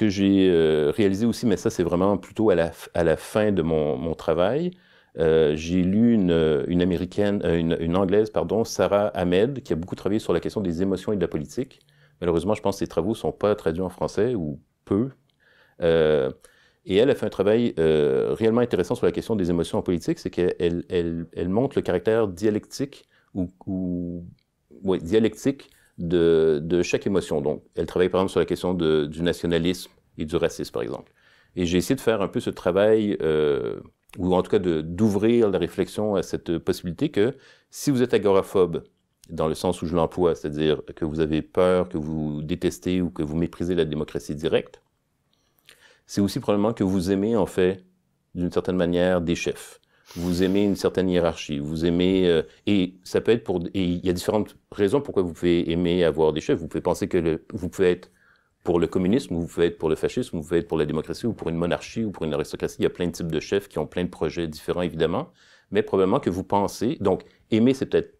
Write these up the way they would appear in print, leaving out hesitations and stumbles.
que j'ai réalisé aussi, mais ça c'est vraiment plutôt à la fin de mon travail, j'ai lu une américaine, une anglaise, pardon, Sarah Ahmed, qui a beaucoup travaillé sur la question des émotions et de la politique. Malheureusement, je pense que ses travaux ne sont pas traduits en français, ou peu. Euh, et elle a fait un travail réellement intéressant sur la question des émotions en politique, c'est qu'elle montre le caractère dialectique ouais, dialectique de chaque émotion. Donc, elle travaille par exemple sur la question du nationalisme et du racisme, par exemple. Et j'ai essayé de faire un peu ce travail, ou en tout cas d'ouvrir la réflexion à cette possibilité que si vous êtes agoraphobe, dans le sens où je l'emploie, c'est-à-dire que vous avez peur, que vous détestez ou que vous méprisez la démocratie directe, c'est aussi probablement que vous aimez, en fait, d'une certaine manière, des chefs. Vous aimez une certaine hiérarchie, vous aimez... et ça peut être pour... Et il y a différentes raisons pourquoi vous pouvez aimer avoir des chefs. Vous pouvez penser que vous pouvez être pour le communisme, ou vous pouvez être pour le fascisme, ou vous pouvez être pour la démocratie, ou pour une monarchie, ou pour une aristocratie. Il y a plein de types de chefs qui ont plein de projets différents, évidemment. Mais probablement que vous pensez... Donc, aimer, c'est peut-être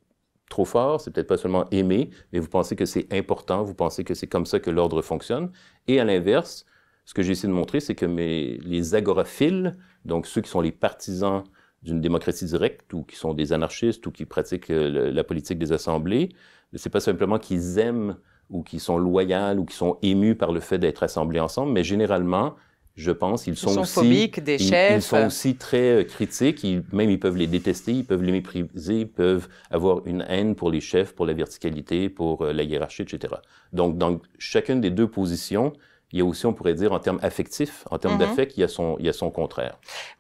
trop fort, c'est peut-être pas seulement aimer, mais vous pensez que c'est important, vous pensez que c'est comme ça que l'ordre fonctionne. Et à l'inverse, ce que j'ai essayé de montrer, c'est que les agoraphiles, donc ceux qui sont les partisans d'une démocratie directe, ou qui sont des anarchistes, ou qui pratiquent la politique des assemblées, c'est pas simplement qu'ils aiment, ou qui sont loyaux, ou qui sont émus par le fait d'être assemblés ensemble, mais généralement, je pense, ils sont aussi... phobiques des chefs. Ils sont aussi très critiques, même ils peuvent les détester, ils peuvent les mépriser, ils peuvent avoir une haine pour les chefs, pour la verticalité, pour la hiérarchie, etc. Donc, dans chacune des deux positions, il y a aussi, on pourrait dire, en termes affectifs, en termes d'affect, il y a son contraire.